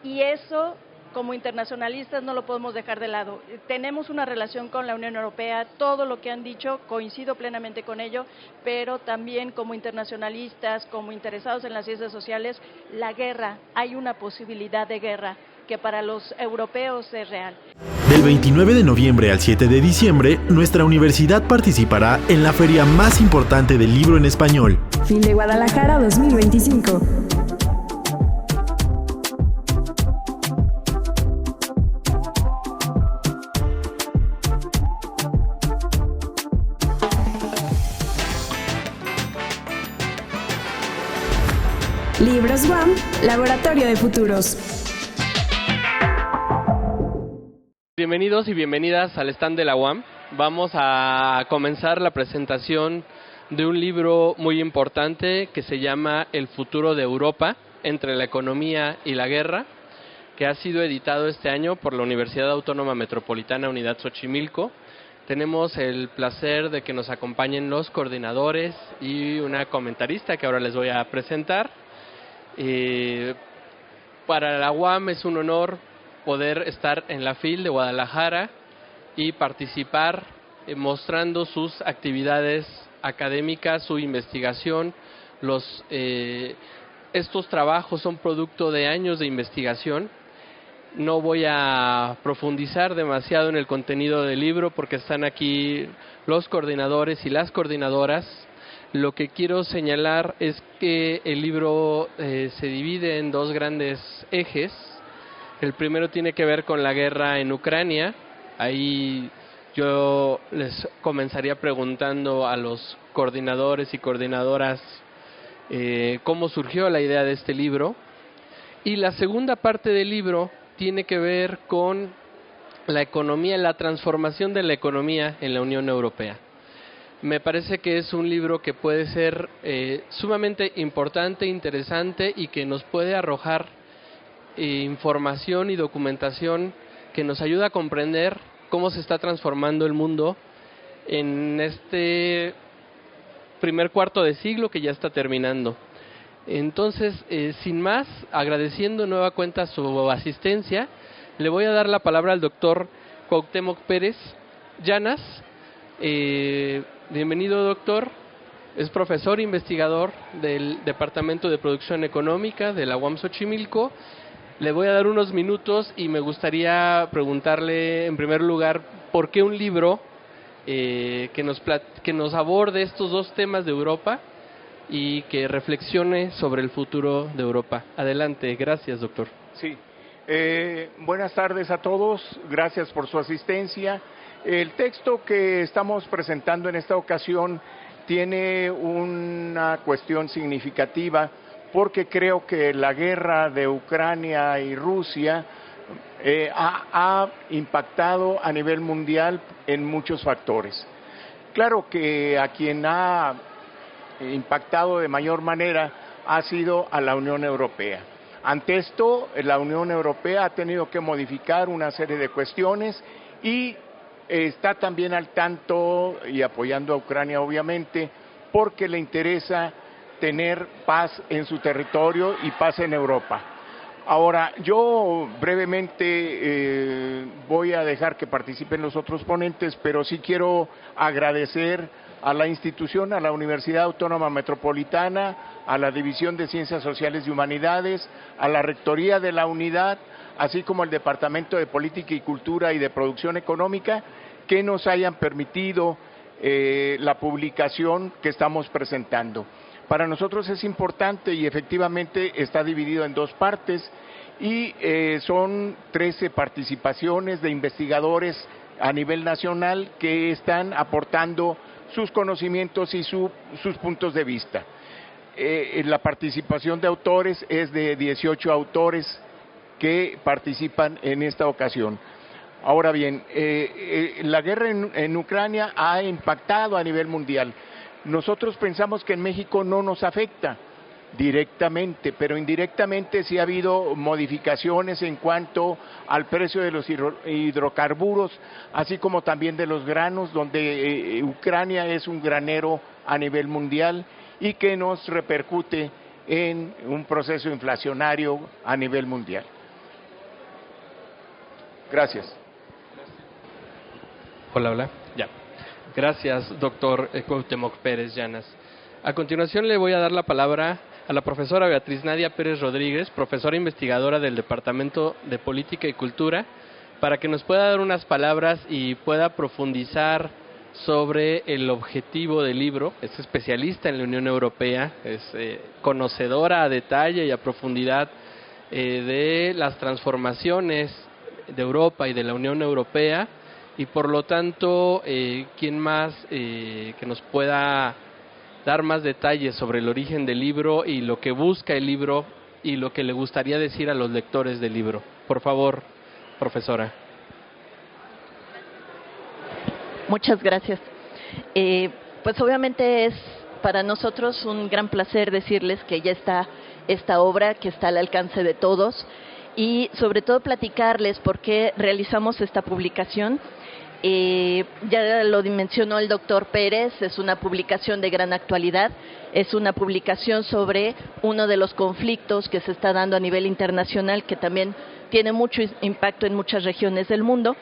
y eso, como internacionalistas, no lo podemos dejar de lado. Tenemos una relación con la Unión Europea, todo lo que han dicho, coincido plenamente con ello, pero también como internacionalistas, como interesados en las ciencias sociales, la guerra, hay una posibilidad de guerra que para los europeos es real. Del 29 de noviembre al 7 de diciembre, nuestra universidad participará en la feria más importante del libro en español. FIL de Guadalajara 2025. Libros UAM, Laboratorio de Futuros. Bienvenidos y bienvenidas al stand de la UAM. Vamos a comenzar la presentación de un libro muy importante que se llama El futuro de Europa, entre la economía y la guerra, que ha sido editado este año por la Universidad Autónoma Metropolitana Unidad Xochimilco. Tenemos el placer de que nos acompañen los coordinadores y una comentarista que ahora les voy a presentar. Para la UAM es un honor poder estar en la FIL de Guadalajara y participar mostrando sus actividades académicas, su investigación. Estos trabajos son producto de años de investigación. No voy a profundizar demasiado en el contenido del libro porque están aquí los coordinadores y las coordinadoras. Lo que quiero señalar es que el libro se divide en dos grandes ejes. El primero tiene que ver con la guerra en Ucrania. Ahí yo les comenzaría preguntando a los coordinadores y coordinadoras cómo surgió la idea de este libro. Y la segunda parte del libro tiene que ver con la economía, la transformación de la economía en la Unión Europea. Me parece que es un libro que puede ser sumamente importante, interesante y que nos puede arrojar información y documentación que nos ayuda a comprender cómo se está transformando el mundo en este primer cuarto de siglo que ya está terminando. Entonces, sin más, agradeciendo nueva cuenta su asistencia, le voy a dar la palabra al doctor Cuauhtémoc Pérez Llanas. Bienvenido, doctor. Es profesor investigador del Departamento de Producción Económica de la UAM Xochimilco. Le voy a dar unos minutos y me gustaría preguntarle, en primer lugar, ¿por qué un libro que nos aborde estos dos temas de Europa y que reflexione sobre el futuro de Europa? Adelante, gracias, doctor. Sí, buenas tardes a todos, gracias por su asistencia. El texto que estamos presentando en esta ocasión tiene una cuestión significativa porque creo que la guerra de Ucrania y Rusia ha impactado a nivel mundial en muchos factores. Claro que a quien ha impactado de mayor manera ha sido a la Unión Europea. Ante esto, la Unión Europea ha tenido que modificar una serie de cuestiones y está también al tanto y apoyando a Ucrania, obviamente, porque le interesa tener paz en su territorio y paz en Europa. Ahora, yo brevemente voy a dejar que participen los otros ponentes, pero sí quiero agradecer a la institución, a la Universidad Autónoma Metropolitana, a la División de Ciencias Sociales y Humanidades, a la Rectoría de la Unidad, así como al Departamento de Política y Cultura y de Producción Económica, que nos hayan permitido la publicación que estamos presentando. Para nosotros es importante y efectivamente está dividido en dos partes y son 13 participaciones de investigadores a nivel nacional que están aportando sus conocimientos y sus puntos de vista. La participación de autores es de 18 autores que participan en esta ocasión. Ahora bien, la guerra en Ucrania ha impactado a nivel mundial. Nosotros pensamos que en México no nos afecta directamente, pero indirectamente sí ha habido modificaciones en cuanto al precio de los hidrocarburos, así como también de los granos, donde Ucrania es un granero a nivel mundial y que nos repercute en un proceso inflacionario a nivel mundial. Gracias. Hola. Ya. Gracias, doctor Cuauhtémoc Pérez Llanas. A continuación le voy a dar la palabra a la profesora Beatriz Nadia Pérez Rodríguez, profesora investigadora del Departamento de Política y Cultura, para que nos pueda dar unas palabras y pueda profundizar sobre el objetivo del libro. Es especialista en la Unión Europea, es conocedora a detalle y a profundidad de las transformaciones de Europa y de la Unión Europea, y por lo tanto, ¿quién más que nos pueda dar más detalles sobre el origen del libro y lo que busca el libro y lo que le gustaría decir a los lectores del libro? Por favor, profesora. Muchas gracias. Pues obviamente es para nosotros un gran placer decirles que ya está esta obra, que está al alcance de todos, y sobre todo platicarles por qué realizamos esta publicación. Ya lo mencionó el doctor Pérez, es una publicación de gran actualidad, es una publicación sobre uno de los conflictos que se está dando a nivel internacional, que también tiene mucho impacto en muchas regiones del mundo,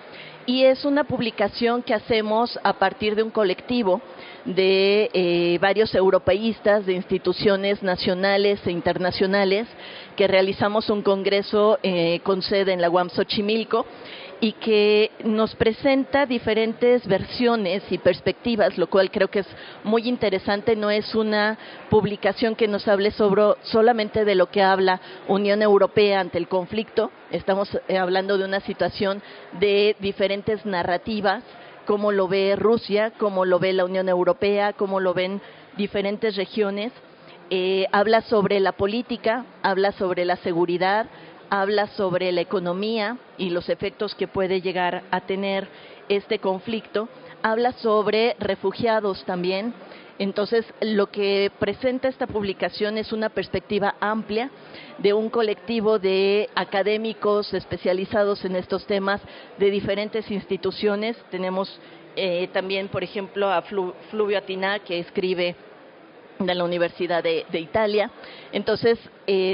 y es una publicación que hacemos a partir de un colectivo de varios europeístas, de instituciones nacionales e internacionales, que realizamos un congreso con sede en la UAM Xochimilco, y que nos presenta diferentes versiones y perspectivas, lo cual creo que es muy interesante. No es una publicación que nos hable solamente de lo que habla Unión Europea ante el conflicto. Estamos hablando de una situación de diferentes narrativas, cómo lo ve Rusia, cómo lo ve la Unión Europea, cómo lo ven diferentes regiones. Habla sobre la política, habla sobre la seguridad, habla sobre la economía y los efectos que puede llegar a tener este conflicto, habla sobre refugiados también. Entonces, lo que presenta esta publicación es una perspectiva amplia de un colectivo de académicos especializados en estos temas de diferentes instituciones. Tenemos también, por ejemplo, a Fluvio Atinà, que escribe de la Universidad de Italia. Entonces,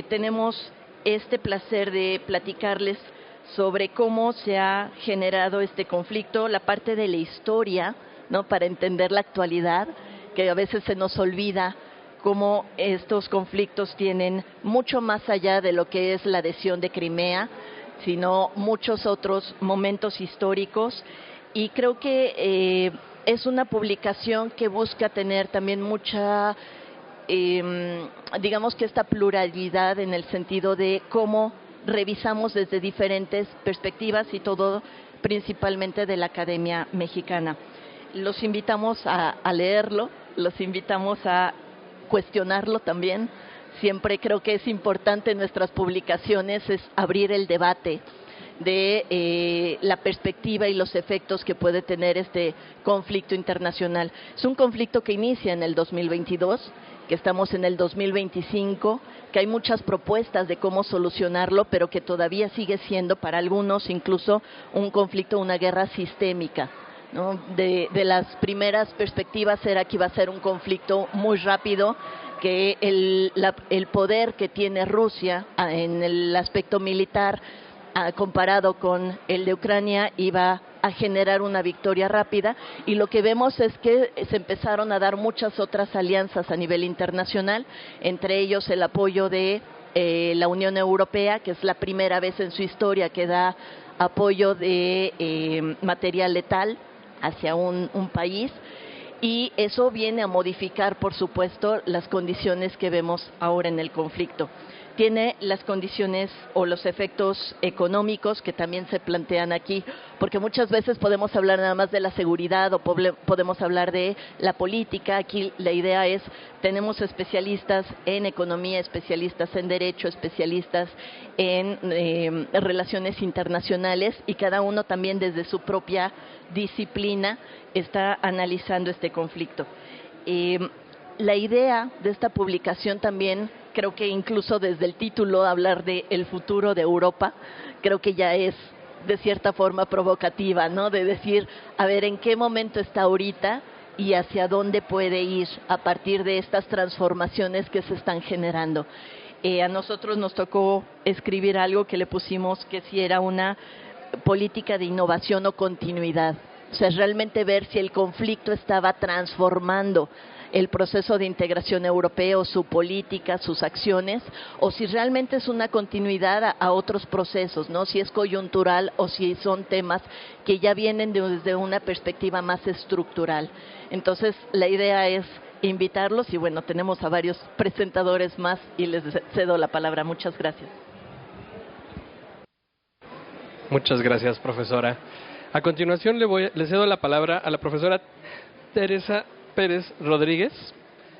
tenemos este placer de platicarles sobre cómo se ha generado este conflicto, la parte de la historia, ¿no?, para entender la actualidad, que a veces se nos olvida cómo estos conflictos tienen mucho más allá de lo que es la adhesión de Crimea, sino muchos otros momentos históricos. Y creo que es una publicación que busca tener también mucha digamos que esta pluralidad en el sentido de cómo revisamos desde diferentes perspectivas, y todo principalmente de la Academia Mexicana. Los invitamos a leerlo, los invitamos a cuestionarlo también. Siempre creo que es importante en nuestras publicaciones es abrir el debate de la perspectiva y los efectos que puede tener este conflicto internacional. Es un conflicto que inicia en el 2022, que estamos en el 2025, que hay muchas propuestas de cómo solucionarlo, pero que todavía sigue siendo para algunos incluso un conflicto, una guerra sistémica, ¿no? De las primeras perspectivas era que iba a ser un conflicto muy rápido, que el poder que tiene Rusia en el aspecto militar comparado con el de Ucrania iba a generar una victoria rápida, y lo que vemos es que se empezaron a dar muchas otras alianzas a nivel internacional, entre ellos el apoyo de la Unión Europea, que es la primera vez en su historia que da apoyo de material letal hacia un país, y eso viene a modificar, por supuesto, las condiciones que vemos ahora en el conflicto. Tiene las condiciones o los efectos económicos que también se plantean aquí, porque muchas veces podemos hablar nada más de la seguridad o podemos hablar de la política. Aquí la idea es, tenemos especialistas en economía, especialistas en derecho, especialistas en relaciones internacionales, y cada uno también desde su propia disciplina está analizando este conflicto. La idea de esta publicación también, creo que incluso desde el título, hablar de el futuro de Europa, creo que ya es de cierta forma provocativa, ¿no? De decir, a ver, ¿en qué momento está ahorita y hacia dónde puede ir a partir de estas transformaciones que se están generando? A nosotros nos tocó escribir algo que le pusimos que si era una política de innovación o continuidad. O sea, realmente ver si el conflicto estaba transformando el proceso de integración europeo, su política, sus acciones, o si realmente es una continuidad a otros procesos, ¿no? Si es coyuntural o si son temas que ya vienen desde una perspectiva más estructural. Entonces, la idea es invitarlos y bueno, tenemos a varios presentadores más y les cedo la palabra. Muchas gracias. Muchas gracias, profesora. A continuación le cedo la palabra a la profesora Teresa Pérez Rodríguez,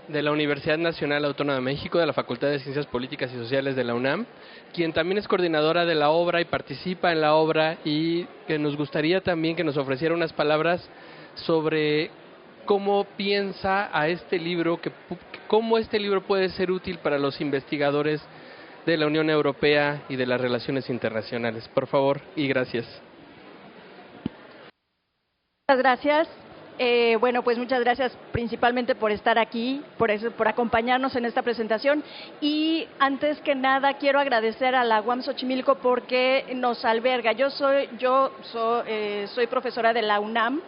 de la Universidad Nacional Autónoma de México, de la Facultad de Ciencias Políticas y Sociales de la UNAM, quien también es coordinadora de la obra y participa en la obra, y que nos gustaría también que nos ofreciera unas palabras sobre cómo piensa a este libro, cómo este libro puede ser útil para los investigadores de la Unión Europea y de las relaciones internacionales. Por favor, y gracias. Muchas gracias. Bueno, pues muchas gracias principalmente por estar aquí, por acompañarnos en esta presentación. Y antes que nada quiero agradecer a la UAM Xochimilco porque nos alberga. Yo soy profesora de la UNAM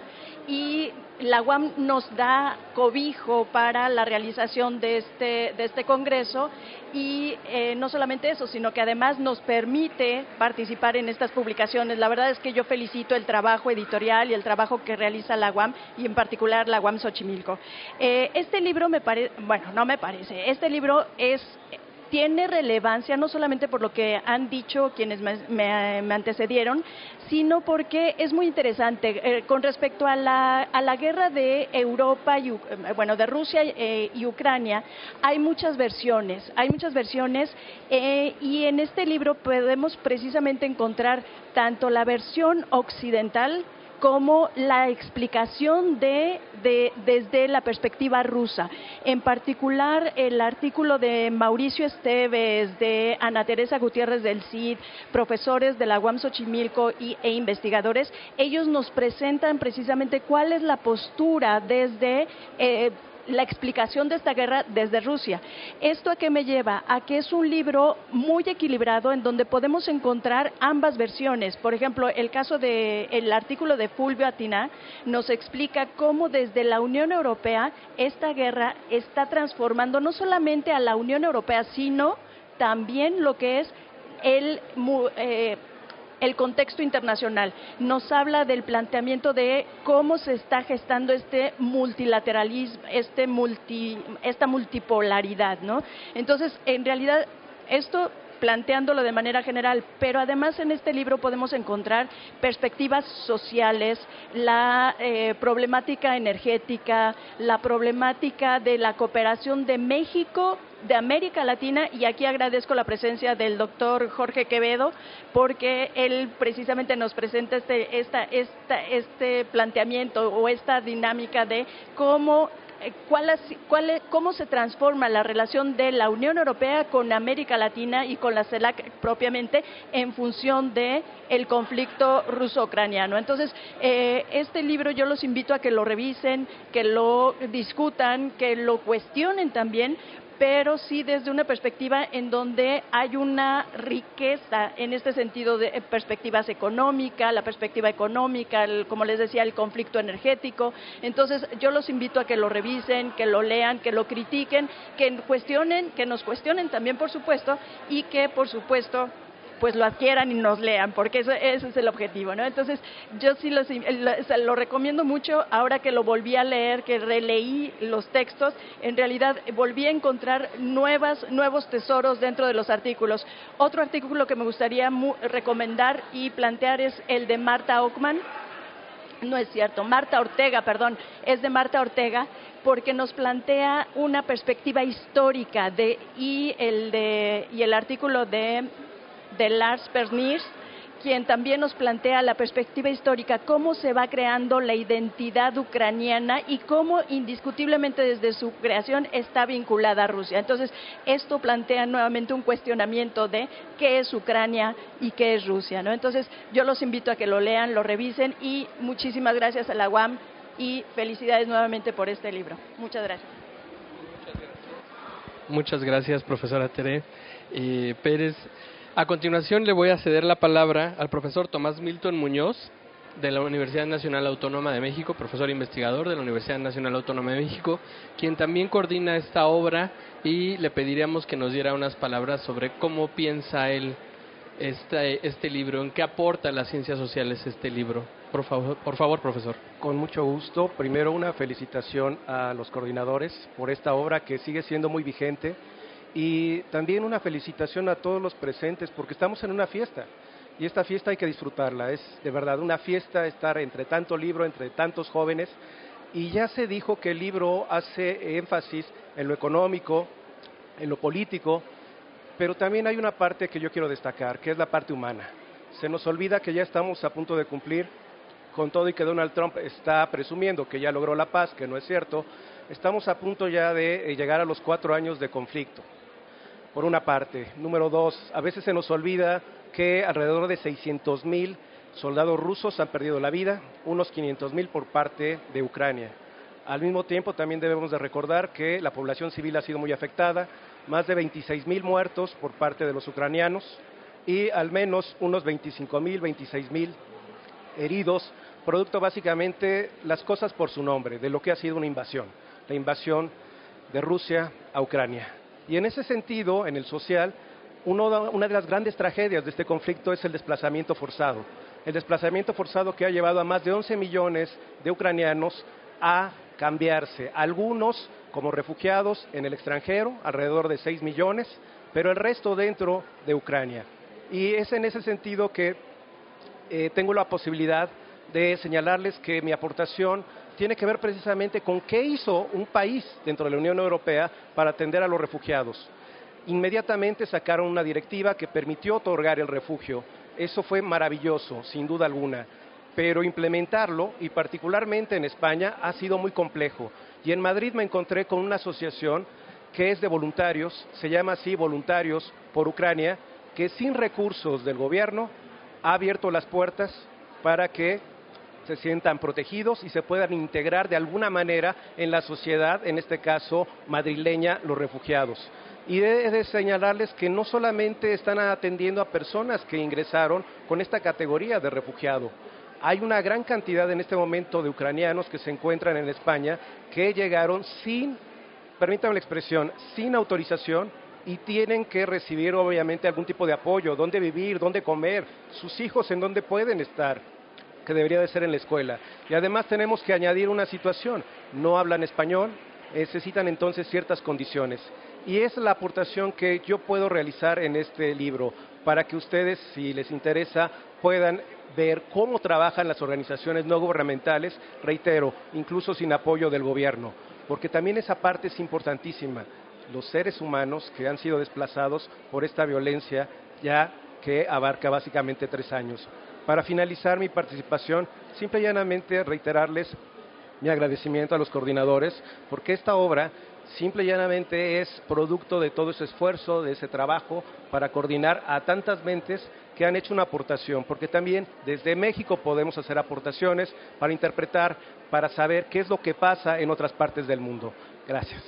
y la UAM nos da cobijo para la realización de este congreso y no solamente eso, sino que además nos permite participar en estas publicaciones. La verdad es que yo felicito el trabajo editorial y el trabajo que realiza la UAM y en particular la UAM Xochimilco. Este libro este libro tiene relevancia no solamente por lo que han dicho quienes me antecedieron, sino porque es muy interesante. Con respecto a la guerra de Europa, de Rusia y Ucrania, hay muchas versiones, y en este libro podemos precisamente encontrar tanto la versión occidental como la explicación desde la perspectiva rusa. En particular, el artículo de Mauricio Esteves, de Ana Teresa Gutiérrez del CID, profesores de la UAM Xochimilco e investigadores, ellos nos presentan precisamente cuál es la postura desde la explicación de esta guerra desde Rusia. ¿Esto a qué me lleva? A que es un libro muy equilibrado en donde podemos encontrar ambas versiones. Por ejemplo, el artículo de Fulvio Atina nos explica cómo desde la Unión Europea esta guerra está transformando no solamente a la Unión Europea, sino también lo que es el contexto internacional. Nos habla del planteamiento de cómo se está gestando este multilateralismo, esta multipolaridad, ¿no? Entonces, en realidad, esto planteándolo de manera general, pero además en este libro podemos encontrar perspectivas sociales, la problemática energética, la problemática de la cooperación de México, de América Latina, y aquí agradezco la presencia del doctor Jorge Quevedo, porque él precisamente nos presenta este planteamiento o esta dinámica de cómo se transforma la relación de la Unión Europea con América Latina y con la CELAC propiamente en función de el conflicto ruso-ucraniano. Entonces, este libro yo los invito a que lo revisen, que lo discutan, que lo cuestionen también, pero sí desde una perspectiva en donde hay una riqueza en este sentido de perspectivas económicas, la perspectiva económica, como les decía, el conflicto energético. Entonces, yo los invito a que lo revisen, que lo lean, que lo critiquen, que nos cuestionen también, por supuesto, y que, por supuesto, pues lo adquieran y nos lean, porque ese es el objetivo, ¿no? Entonces, yo sí lo recomiendo mucho. Ahora que lo volví a leer, que releí los textos, en realidad volví a encontrar nuevos tesoros dentro de los artículos. Otro artículo que me gustaría recomendar y plantear es el de Marta Ortega, es de Marta Ortega, porque nos plantea una perspectiva histórica y el artículo de Lars Perniers, quien también nos plantea la perspectiva histórica, cómo se va creando la identidad ucraniana y cómo indiscutiblemente desde su creación está vinculada a Rusia. Entonces, esto plantea nuevamente un cuestionamiento de qué es Ucrania y qué es Rusia, ¿no? Entonces, yo los invito a que lo lean, lo revisen, y muchísimas gracias a la UAM y felicidades nuevamente por este libro. Muchas gracias. Muchas gracias, profesora Tere Pérez. A continuación le voy a ceder la palabra al profesor Tomás Milton Muñoz, de la Universidad Nacional Autónoma de México, profesor investigador de la Universidad Nacional Autónoma de México, quien también coordina esta obra, y le pediríamos que nos diera unas palabras sobre cómo piensa él este libro, en qué aporta a las ciencias sociales este libro. Por favor, profesor. Con mucho gusto. Primero, una felicitación a los coordinadores por esta obra que sigue siendo muy vigente, y también una felicitación a todos los presentes porque estamos en una fiesta. Y esta fiesta hay que disfrutarla, es de verdad una fiesta estar entre tanto libro, entre tantos jóvenes, y ya se dijo que el libro hace énfasis en lo económico, en lo político, pero también hay una parte que yo quiero destacar, que es la parte humana. Se nos olvida que ya estamos a punto de cumplir con todo y que Donald Trump está presumiendo que ya logró la paz, que no es cierto. Estamos a punto ya de llegar a los 4 años de conflicto, por una parte. Número 2, a veces se nos olvida que alrededor de 600,000 soldados rusos han perdido la vida, unos 500,000 por parte de Ucrania. Al mismo tiempo, también debemos de recordar que la población civil ha sido muy afectada, más de 26,000 muertos por parte de los ucranianos y al menos unos 25,000, 26,000 heridos, producto básicamente las cosas por su nombre, de lo que ha sido una invasión, la invasión de Rusia a Ucrania. Y en ese sentido, en el social, una de las grandes tragedias de este conflicto es el desplazamiento forzado. El desplazamiento forzado que ha llevado a más de 11 millones de ucranianos a cambiarse. Algunos como refugiados en el extranjero, alrededor de 6 millones, pero el resto dentro de Ucrania. Y es en ese sentido que tengo la posibilidad de señalarles que mi aportación tiene que ver precisamente con qué hizo un país dentro de la Unión Europea para atender a los refugiados. Inmediatamente sacaron una directiva que permitió otorgar el refugio. Eso fue maravilloso, sin duda alguna, pero implementarlo, y particularmente en España, ha sido muy complejo. Y en Madrid me encontré con una asociación que es de voluntarios, se llama así Voluntarios por Ucrania, que sin recursos del gobierno ha abierto las puertas para que se sientan protegidos y se puedan integrar de alguna manera en la sociedad, en este caso madrileña, los refugiados. Y he de señalarles que no solamente están atendiendo a personas que ingresaron con esta categoría de refugiado. Hay una gran cantidad en este momento de ucranianos que se encuentran en España que llegaron sin, permítanme la expresión, sin autorización, y tienen que recibir obviamente algún tipo de apoyo, dónde vivir, dónde comer, sus hijos en dónde pueden estar, que debería de ser en la escuela. Y además tenemos que añadir una situación: no hablan español, necesitan entonces ciertas condiciones. Y es la aportación que yo puedo realizar en este libro, para que ustedes, si les interesa, puedan ver cómo trabajan las organizaciones no gubernamentales, reitero, incluso sin apoyo del gobierno, porque también esa parte es importantísima. Los seres humanos que han sido desplazados por esta violencia, ya que abarca básicamente 3 años. Para finalizar mi participación, simple y llanamente reiterarles mi agradecimiento a los coordinadores, porque esta obra simple y llanamente es producto de todo ese esfuerzo, de ese trabajo para coordinar a tantas mentes que han hecho una aportación, porque también desde México podemos hacer aportaciones para interpretar, para saber qué es lo que pasa en otras partes del mundo. Gracias.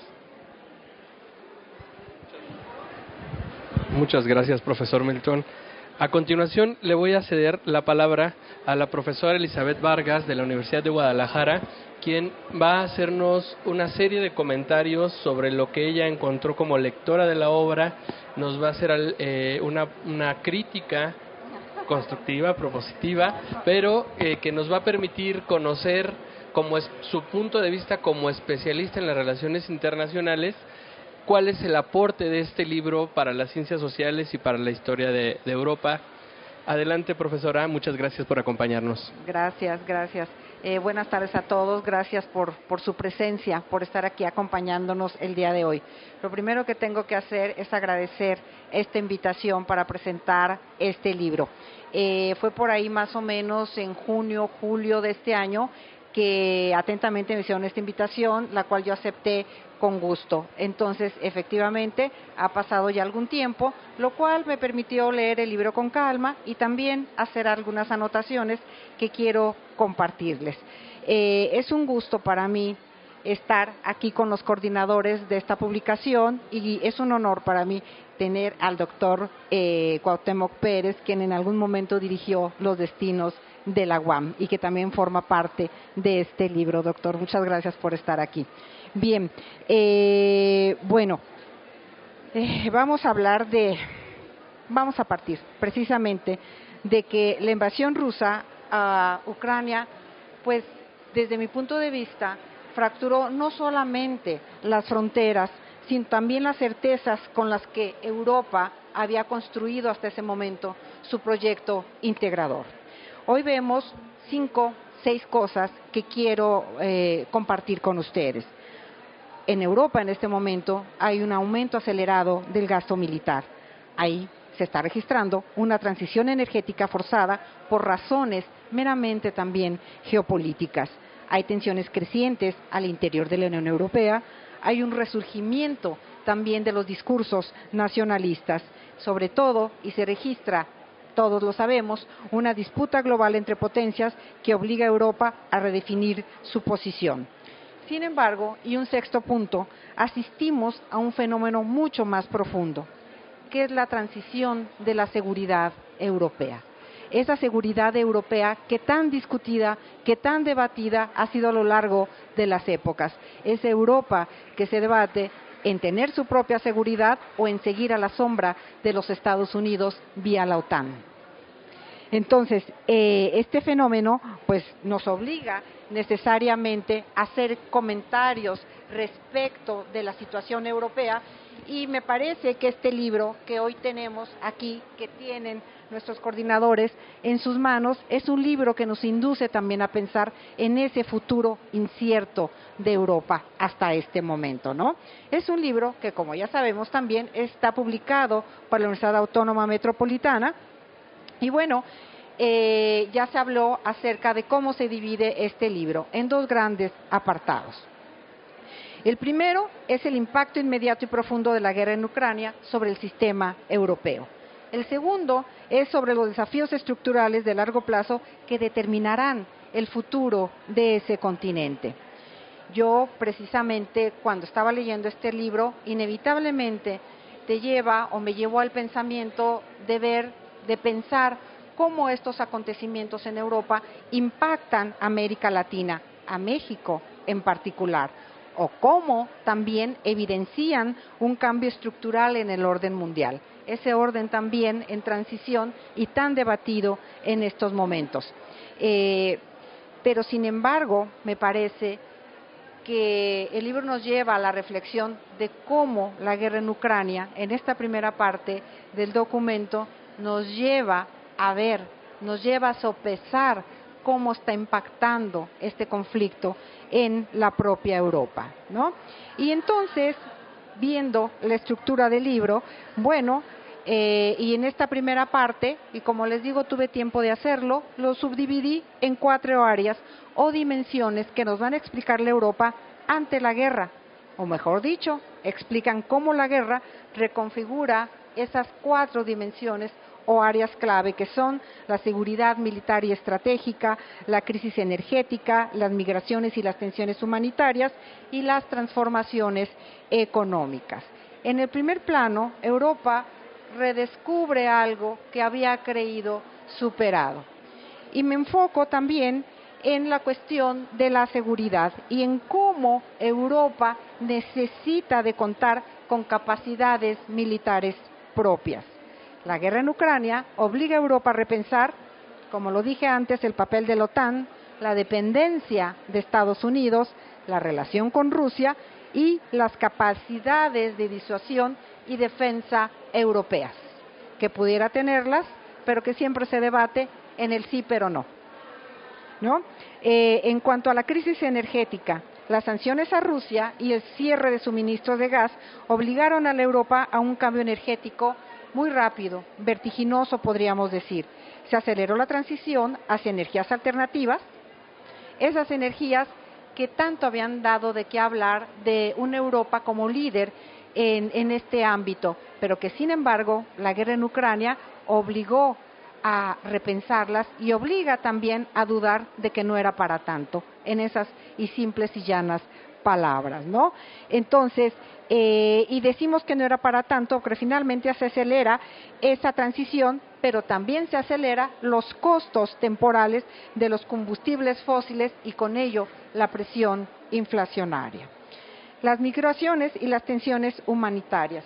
Muchas gracias, profesor Milton. A continuación le voy a ceder la palabra a la profesora Elizabeth Vargas de la Universidad de Guadalajara, quien va a hacernos una serie de comentarios sobre lo que ella encontró como lectora de la obra. Nos va a hacer una crítica constructiva, propositiva, pero que nos va a permitir conocer su punto de vista como especialista en las relaciones internacionales, cuál es el aporte de este libro para las ciencias sociales y para la historia de Europa. Adelante, profesora, muchas gracias por acompañarnos. Gracias. Buenas tardes a todos, gracias por su presencia, por estar aquí acompañándonos el día de hoy. Lo primero que tengo que hacer es agradecer esta invitación para presentar este libro. Fue por ahí más o menos en junio, julio de este año que atentamente me hicieron esta invitación, la cual yo acepté con gusto. Entonces, efectivamente, ha pasado ya algún tiempo, lo cual me permitió leer el libro con calma y también hacer algunas anotaciones que quiero compartirles. Es un gusto para mí estar aquí con los coordinadores de esta publicación y es un honor para mí tener al doctor Cuauhtémoc Pérez, quien en algún momento dirigió los destinos de la UAM y que también forma parte de este libro. Doctor, muchas gracias por estar aquí. Bien, vamos a partir precisamente de que la invasión rusa a Ucrania, pues desde mi punto de vista, fracturó no solamente las fronteras, sino también las certezas con las que Europa había construido hasta ese momento su proyecto integrador. Hoy vemos 5, 6 cosas que quiero compartir con ustedes. En Europa en este momento hay un aumento acelerado del gasto militar. Ahí se está registrando una transición energética forzada por razones meramente también geopolíticas. Hay tensiones crecientes al interior de la Unión Europea, hay un resurgimiento también de los discursos nacionalistas, sobre todo, y se registra, todos lo sabemos, una disputa global entre potencias que obliga a Europa a redefinir su posición. Sin embargo, y un sexto punto, asistimos a un fenómeno mucho más profundo, que es la transición de la seguridad europea. Esa seguridad europea que tan discutida, que tan debatida ha sido a lo largo de las épocas. Es Europa que se debate en tener su propia seguridad o en seguir a la sombra de los Estados Unidos vía la OTAN. Entonces, este fenómeno pues nos obliga necesariamente a hacer comentarios respecto de la situación europea y me parece que este libro que hoy tenemos aquí, que tienen nuestros coordinadores en sus manos, es un libro que nos induce también a pensar en ese futuro incierto de Europa hasta este momento, ¿no? Es un libro que, como ya sabemos, también está publicado por la Universidad Autónoma Metropolitana y bueno, ya se habló acerca de cómo se divide este libro en 2 grandes apartados. El primero es el impacto inmediato y profundo de la guerra en Ucrania sobre el sistema europeo. El segundo es sobre los desafíos estructurales de largo plazo que determinarán el futuro de ese continente. Yo, precisamente, cuando estaba leyendo este libro, inevitablemente me llevó al pensamiento de pensar cómo estos acontecimientos en Europa impactan a América Latina, a México en particular, o cómo también evidencian un cambio estructural en el orden mundial. Ese orden también en transición y tan debatido en estos momentos. Pero sin embargo, me parece que el libro nos lleva a la reflexión de cómo la guerra en Ucrania, en esta primera parte del documento, nos lleva a sopesar cómo está impactando este conflicto en la propia Europa, ¿no? Y entonces, viendo la estructura del libro, y en esta primera parte, y como les digo, tuve tiempo de hacerlo, lo subdividí en 4 áreas o dimensiones que nos van a explicar la Europa ante la guerra, o mejor dicho, explican cómo la guerra reconfigura esas 4 dimensiones o áreas clave que son la seguridad militar y estratégica, la crisis energética, las migraciones y las tensiones humanitarias y las transformaciones económicas. En el primer plano, Europa redescubre algo que había creído superado. Y me enfoco también en la cuestión de la seguridad y en cómo Europa necesita de contar con capacidades militares propias. La guerra en Ucrania obliga a Europa a repensar, como lo dije antes, el papel de la OTAN, la dependencia de Estados Unidos, la relación con Rusia y las capacidades de disuasión y defensa europeas, que pudiera tenerlas, pero que siempre se debate en el sí pero no. En cuanto a la crisis energética, las sanciones a Rusia y el cierre de suministros de gas obligaron a la Europa a un cambio energético muy rápido, vertiginoso podríamos decir. Se aceleró la transición hacia energías alternativas, esas energías que tanto habían dado de qué hablar de una Europa como líder en este ámbito, pero que sin embargo la guerra en Ucrania obligó a repensarlas y obliga también a dudar de que no era para tanto en esas y simples y llanas palabras, ¿no? Entonces, y decimos que no era para tanto, porque finalmente se acelera esa transición, pero también se acelera los costos temporales de los combustibles fósiles y con ello la presión inflacionaria. Las migraciones y las tensiones humanitarias.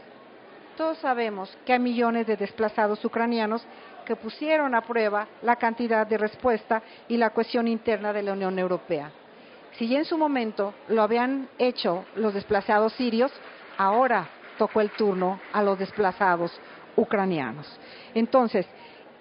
Todos sabemos que hay millones de desplazados ucranianos que pusieron a prueba la cantidad de respuesta y la cohesión interna de la Unión Europea. Si ya en su momento lo habían hecho los desplazados sirios, ahora tocó el turno a los desplazados ucranianos. Entonces,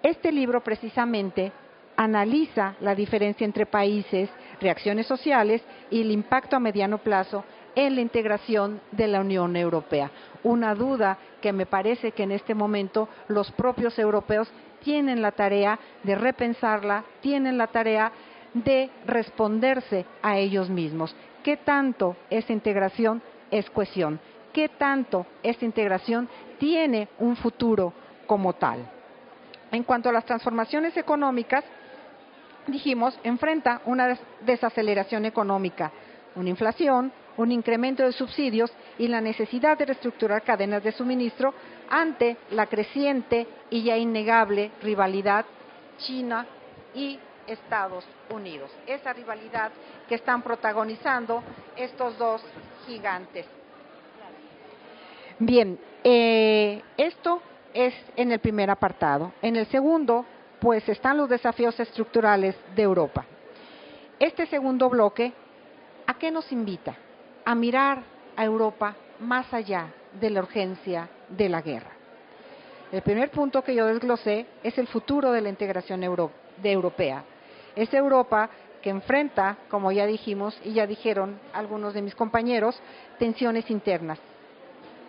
este libro precisamente analiza la diferencia entre países, reacciones sociales y el impacto a mediano plazo en la integración de la Unión Europea. Una duda que me parece que en este momento los propios europeos tienen la tarea de repensarla, tienen la tarea de responderse a ellos mismos. ¿Qué tanto esa integración es cohesión? ¿Qué tanto esta integración tiene un futuro como tal? En cuanto a las transformaciones económicas, dijimos, enfrenta una desaceleración económica, una inflación, un incremento de subsidios y la necesidad de reestructurar cadenas de suministro ante la creciente y ya innegable rivalidad China y Estados Unidos. Esa rivalidad que están protagonizando estos dos gigantes. Bien, esto es en el primer apartado. En el segundo, pues están los desafíos estructurales de Europa. Este segundo bloque, ¿a qué nos invita? A mirar a Europa más allá de la urgencia de la guerra. El primer punto que yo desglosé es el futuro de la integración europea. Es Europa que enfrenta, como ya dijimos y ya dijeron algunos de mis compañeros, tensiones internas.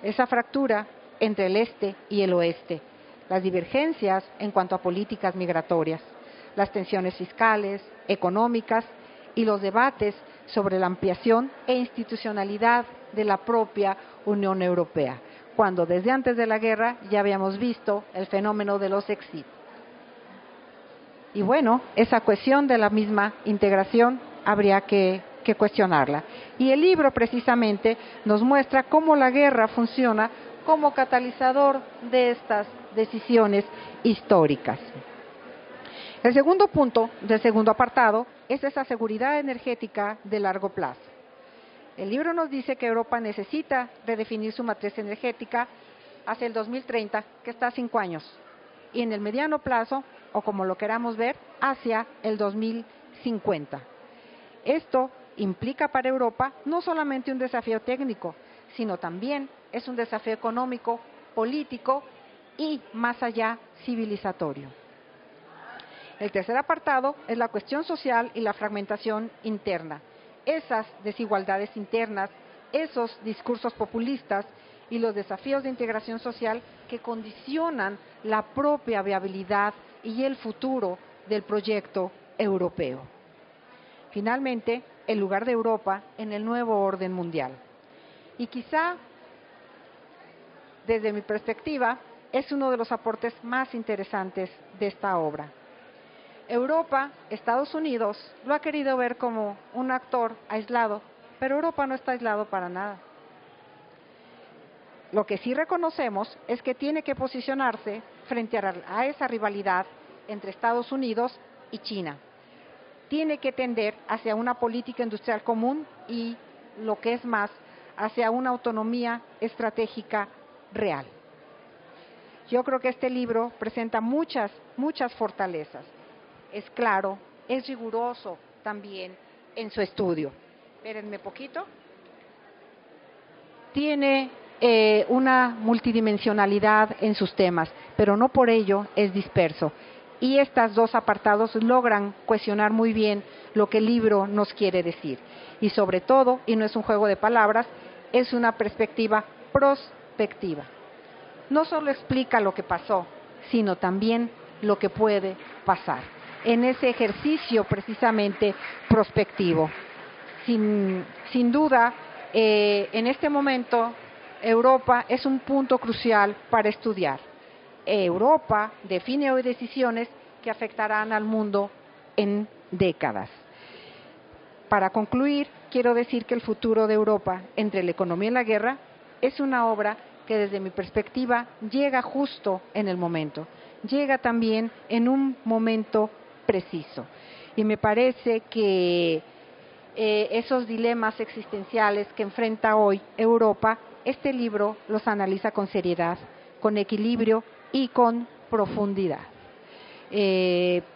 Esa fractura entre el este y el oeste, las divergencias en cuanto a políticas migratorias, las tensiones fiscales, económicas y los debates sobre la ampliación e institucionalidad de la propia Unión Europea, cuando desde antes de la guerra ya habíamos visto el fenómeno de los exit. Y bueno, esa cuestión de la misma integración habría que cuestionarla. Y el libro precisamente nos muestra cómo la guerra funciona como catalizador de estas decisiones históricas. El segundo punto del segundo apartado es esa seguridad energética de largo plazo. El libro nos dice que Europa necesita redefinir su matriz energética hacia el 2030, que está a 5 años, y en el mediano plazo, o como lo queramos ver, hacia el 2050. Esto implica para Europa no solamente un desafío técnico, sino también es un desafío económico, político y, más allá, civilizatorio. El tercer apartado es la cuestión social y la fragmentación interna. Esas desigualdades internas, esos discursos populistas y los desafíos de integración social que condicionan la propia viabilidad y el futuro del proyecto europeo. Finalmente, el lugar de Europa en el nuevo orden mundial. Y quizá, desde mi perspectiva, es uno de los aportes más interesantes de esta obra. Europa, Estados Unidos, lo ha querido ver como un actor aislado, pero Europa no está aislado para nada. Lo que sí reconocemos es que tiene que posicionarse frente a esa rivalidad entre Estados Unidos y China. Tiene que tender hacia una política industrial común y, lo que es más, hacia una autonomía estratégica real. Yo creo que este libro presenta muchas fortalezas. Es claro, es riguroso también en su estudio. Espérenme poquito. Tiene una multidimensionalidad en sus temas, pero no por ello es disperso. Y estos dos apartados logran cohesionar muy bien lo que el libro nos quiere decir. Y sobre todo, y no es un juego de palabras, es una perspectiva prospectiva. No solo explica lo que pasó, sino también lo que puede pasar. En ese ejercicio precisamente prospectivo. Sin duda, en este momento, Europa es un punto crucial para estudiar. Europa define hoy decisiones que afectarán al mundo en décadas. Para concluir, quiero decir que El futuro de Europa, entre la economía y la guerra, es una obra que desde mi perspectiva llega justo en el momento, llega también en un momento preciso. Y me parece que esos dilemas existenciales que enfrenta hoy Europa, este libro los analiza con seriedad, con equilibrio y con profundidad.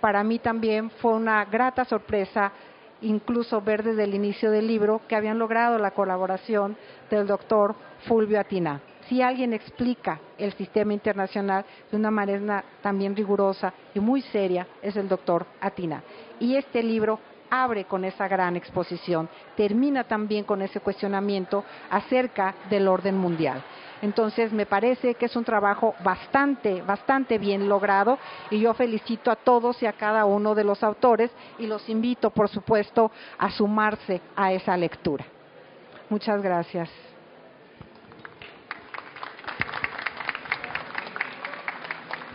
Para mí también fue una grata sorpresa incluso ver desde el inicio del libro que habían logrado la colaboración del doctor Fulvio Atina. Si alguien explica el sistema internacional de una manera también rigurosa y muy seria, es el doctor Atina. Y este libro abre con esa gran exposición, termina también con ese cuestionamiento acerca del orden mundial. Entonces, me parece que es un trabajo bastante bien logrado y yo felicito a todos y a cada uno de los autores y los invito, por supuesto, a sumarse a esa lectura. Muchas gracias.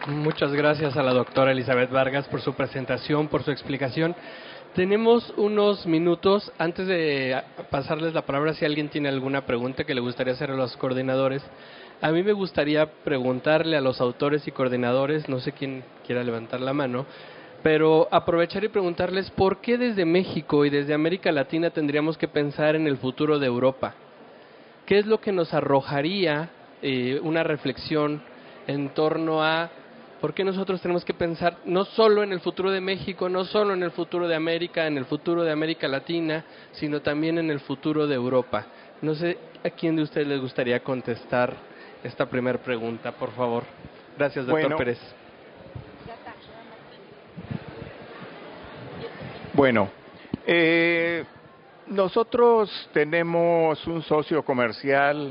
Muchas gracias a la doctora Elizabeth Vargas por su presentación, por su explicación. Tenemos unos minutos antes de pasarles la palabra si alguien tiene alguna pregunta que le gustaría hacer a los coordinadores. A mí me gustaría preguntarle a los autores y coordinadores, no sé quién quiera levantar la mano, pero aprovechar y preguntarles por qué desde México y desde América Latina tendríamos que pensar en el futuro de Europa. ¿Qué es lo que nos arrojaría una reflexión en torno a por qué nosotros tenemos que pensar no solo en el futuro de México, no solo en el futuro de América, en el futuro de América Latina, sino también en el futuro de Europa? No sé a quién de ustedes les gustaría contestar esta primera pregunta, por favor. Gracias, doctor Pérez. Bueno, nosotros tenemos un socio comercial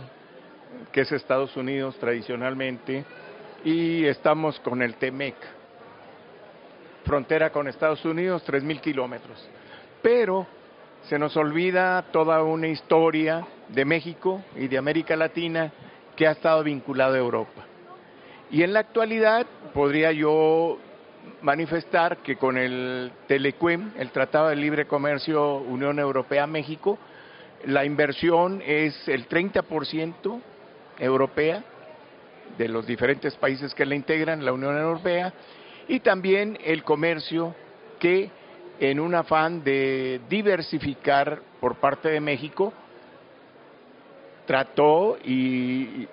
que es Estados Unidos tradicionalmente, y estamos con el TEMEC, frontera con Estados Unidos, 3,000 kilómetros. Pero se nos olvida toda una historia de México y de América Latina que ha estado vinculada a Europa. Y en la actualidad podría yo manifestar que con el TELECUEM, el Tratado de Libre Comercio Unión Europea-México, la inversión es el 30% europea, de los diferentes países que la integran, la Unión Europea, y también el comercio que, en un afán de diversificar por parte de México, trató y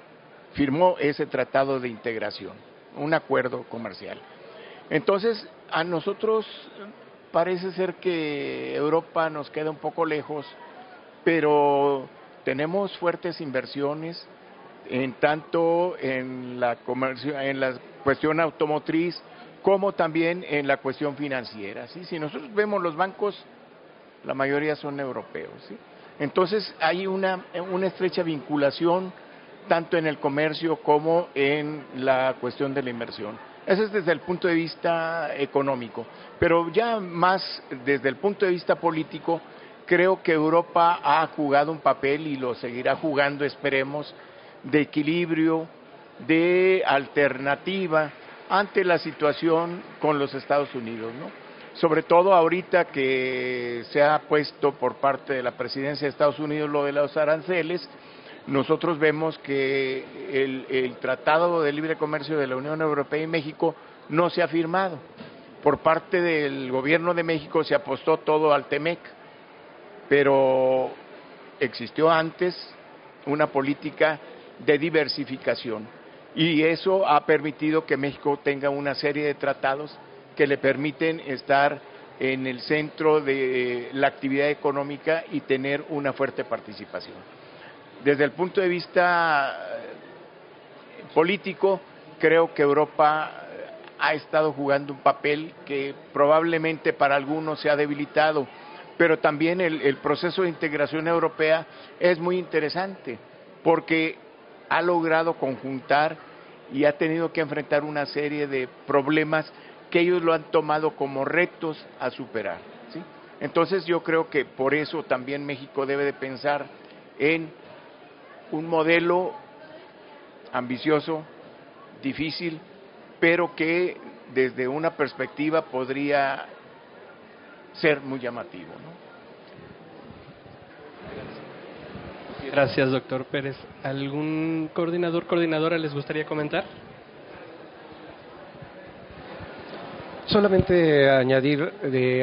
firmó ese tratado de integración, un acuerdo comercial. Entonces, a nosotros parece ser que Europa nos queda un poco lejos, pero tenemos fuertes inversiones, tanto en la cuestión automotriz como también en la cuestión financiera, ¿sí? Si nosotros vemos los bancos, la mayoría son europeos, ¿sí? Entonces hay una estrecha vinculación tanto en el comercio como en la cuestión de la inversión. Eso es desde el punto de vista económico, pero ya más desde el punto de vista político, creo que Europa ha jugado un papel y lo seguirá jugando, esperemos, de equilibrio, de alternativa ante la situación con los Estados Unidos, ¿no? Sobre todo ahorita que se ha puesto por parte de la presidencia de Estados Unidos lo de los aranceles, nosotros vemos que el Tratado de Libre Comercio de la Unión Europea y México no se ha firmado. Por parte del gobierno de México se apostó todo al TEMEC, pero existió antes una política de diversificación y eso ha permitido que México tenga una serie de tratados que le permiten estar en el centro de la actividad económica y tener una fuerte participación. Desde el punto de vista político, creo que Europa ha estado jugando un papel que probablemente para algunos se ha debilitado, pero también el proceso de integración europea es muy interesante porque ha logrado conjuntar y ha tenido que enfrentar una serie de problemas que ellos lo han tomado como retos a superar, ¿sí? Entonces yo creo que por eso también México debe de pensar en un modelo ambicioso, difícil, pero que desde una perspectiva podría ser muy llamativo, ¿no? Gracias, doctor Pérez. ¿Algún coordinadora les gustaría comentar? Solamente añadir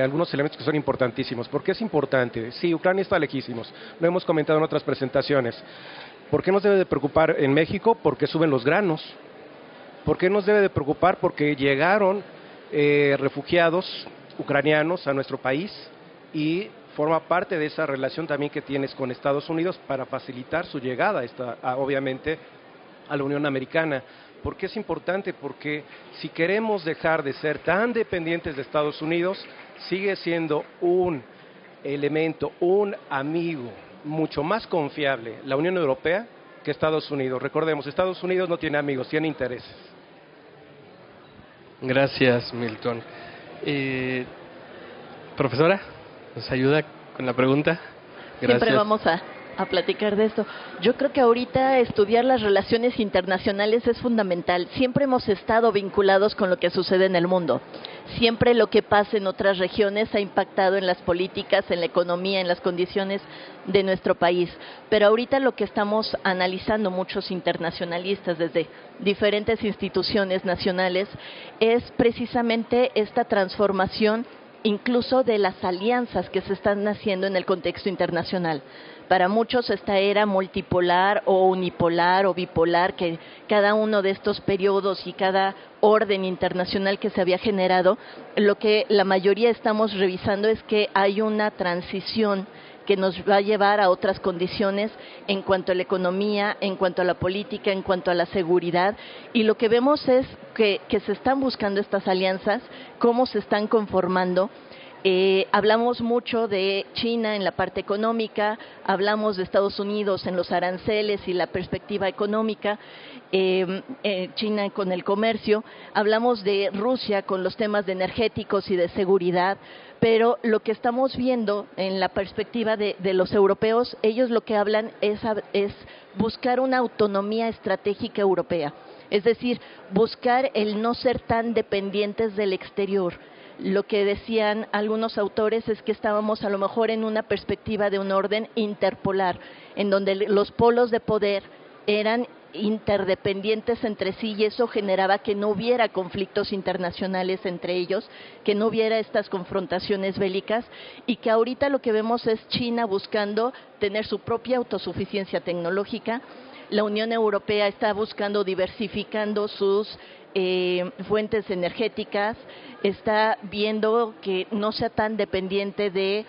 algunos elementos que son importantísimos. ¿Por qué es importante? Sí, Ucrania está lejísimos, lo hemos comentado en otras presentaciones. ¿Por qué nos debe de preocupar en México? Porque suben los granos. ¿Por qué nos debe de preocupar? Porque llegaron refugiados ucranianos a nuestro país y forma parte de esa relación también que tienes con Estados Unidos para facilitar su llegada, obviamente, a la Unión Americana. ¿Por qué es importante? Porque si queremos dejar de ser tan dependientes de Estados Unidos, sigue siendo un elemento, un amigo mucho más confiable la Unión Europea que Estados Unidos. Recordemos, Estados Unidos no tiene amigos, tiene intereses. Gracias, Milton. Profesora, ¿nos ayuda con la pregunta? Gracias. Siempre vamos a platicar de esto. Yo creo que ahorita estudiar las relaciones internacionales es fundamental. Siempre hemos estado vinculados con lo que sucede en el mundo. Siempre lo que pasa en otras regiones ha impactado en las políticas, en la economía, en las condiciones de nuestro país. Pero ahorita lo que estamos analizando muchos internacionalistas desde diferentes instituciones nacionales es precisamente esta transformación incluso de las alianzas que se están haciendo en el contexto internacional. Para muchos esta era multipolar o unipolar o bipolar, que cada uno de estos periodos y cada orden internacional que se había generado, lo que la mayoría estamos revisando es que hay una transición que nos va a llevar a otras condiciones en cuanto a la economía, en cuanto a la política, en cuanto a la seguridad, y lo que vemos es que se están buscando estas alianzas, cómo se están conformando. Hablamos mucho de China en la parte económica, hablamos de Estados Unidos en los aranceles y la perspectiva económica, China con el comercio, hablamos de Rusia con los temas de energéticos y de seguridad, pero lo que estamos viendo en la perspectiva de los europeos, ellos lo que hablan es buscar una autonomía estratégica europea, es decir, buscar el no ser tan dependientes del exterior. Lo que decían algunos autores es que estábamos a lo mejor en una perspectiva de un orden interpolar, en donde los polos de poder eran interdependientes entre sí y eso generaba que no hubiera conflictos internacionales entre ellos, que no hubiera estas confrontaciones bélicas y que ahorita lo que vemos es China buscando tener su propia autosuficiencia tecnológica. La Unión Europea está buscando diversificando sus fuentes energéticas, está viendo que no sea tan dependiente de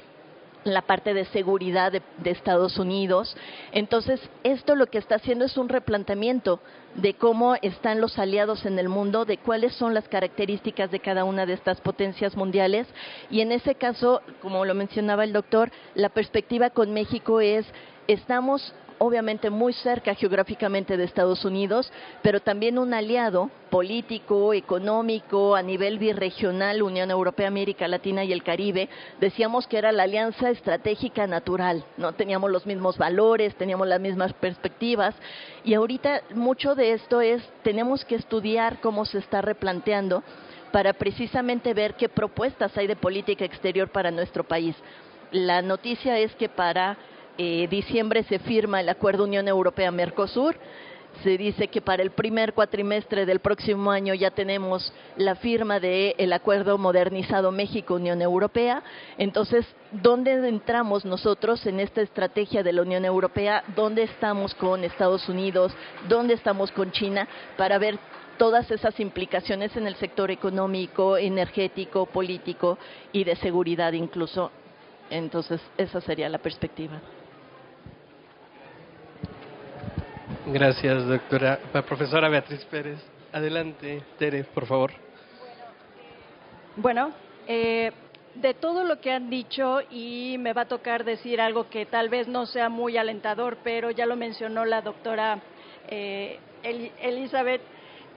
la parte de seguridad de Estados Unidos. Entonces, esto lo que está haciendo es un replanteamiento de cómo están los aliados en el mundo, de cuáles son las características de cada una de estas potencias mundiales. Y en ese caso, como lo mencionaba el doctor, la perspectiva con México es, estamos obviamente muy cerca geográficamente de Estados Unidos, pero también un aliado político, económico, a nivel birregional, Unión Europea, América Latina y el Caribe. Decíamos que era la alianza estratégica natural, no teníamos los mismos valores, teníamos las mismas perspectivas, y ahorita mucho de esto es, tenemos que estudiar cómo se está replanteando para precisamente ver qué propuestas hay de política exterior para nuestro país. La noticia es que para diciembre se firma el acuerdo Unión Europea-Mercosur. Se dice que para el primer cuatrimestre del próximo año ya tenemos la firma del acuerdo modernizado México-Unión Europea. Entonces, ¿dónde entramos nosotros en esta estrategia de la Unión Europea? ¿Dónde estamos con Estados Unidos? ¿Dónde estamos con China? Para ver todas esas implicaciones en el sector económico, energético, político y de seguridad incluso. Entonces, esa sería la perspectiva. Gracias, doctora. Profesora Beatriz Pérez, adelante. Tere, por favor. Bueno, de todo lo que han dicho, y me va a tocar decir algo que tal vez no sea muy alentador, pero ya lo mencionó la doctora Elizabeth,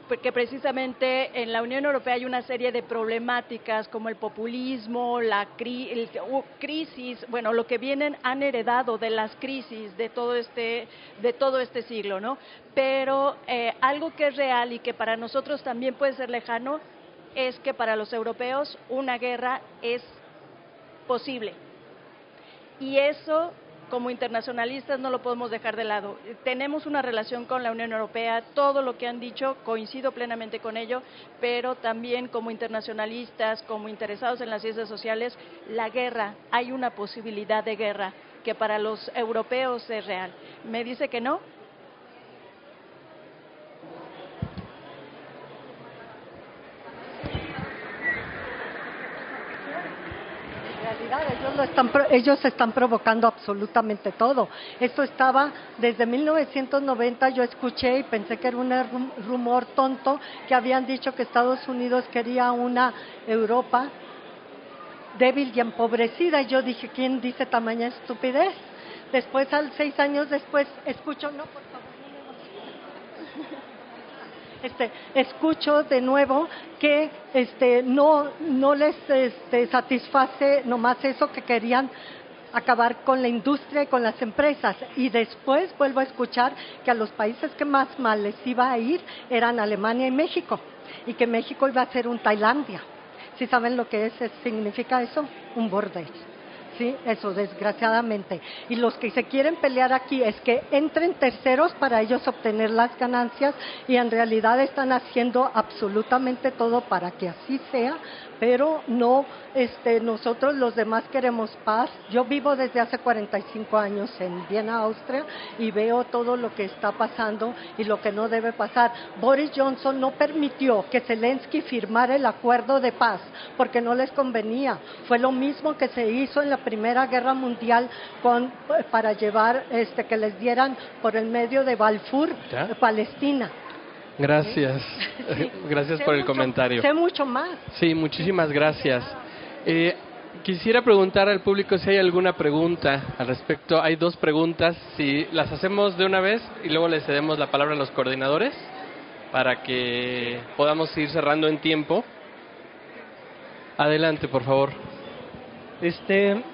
porque precisamente en la Unión Europea hay una serie de problemáticas como el populismo, la crisis, bueno, lo que han heredado de las crisis de todo este siglo, ¿no? Pero algo que es real y que para nosotros también puede ser lejano es que para los europeos una guerra es posible. Y eso como internacionalistas no lo podemos dejar de lado. Tenemos una relación con la Unión Europea, todo lo que han dicho coincido plenamente con ello, pero también como internacionalistas, como interesados en las ciencias sociales, la guerra, hay una posibilidad de guerra que para los europeos es real. ¿Me dice que no? Ellos están provocando absolutamente todo. Esto estaba desde 1990, yo escuché y pensé que era un rumor tonto, que habían dicho que Estados Unidos quería una Europa débil y empobrecida, y yo dije, ¿quién dice tamaña estupidez? Después, 6 años después, escucho, no, por favor, escucho de nuevo que no les satisface nomás eso, que querían acabar con la industria y con las empresas, y después vuelvo a escuchar que a los países que más mal les iba a ir eran Alemania y México, y que México iba a ser un Tailandia. ¿Sí saben lo que significa eso? Un bordel. Sí, eso, desgraciadamente. Y los que se quieren pelear aquí es que entren terceros para ellos obtener las ganancias, y en realidad están haciendo absolutamente todo para que así sea, pero no, nosotros los demás queremos paz. Yo vivo desde hace 45 años en Viena, Austria, y veo todo lo que está pasando y lo que no debe pasar. Boris Johnson no permitió que Zelensky firmara el acuerdo de paz porque no les convenía. Fue lo mismo que se hizo en la Primera Guerra Mundial para llevar que les dieran por el medio de Balfour Palestina. Gracias. Sí. Gracias por el comentario. Sé mucho más. Sí, muchísimas gracias. Quisiera preguntar al público si hay alguna pregunta al respecto. Hay 2 preguntas, si las hacemos de una vez y luego le cedemos la palabra a los coordinadores para que podamos ir cerrando en tiempo. Adelante, por favor.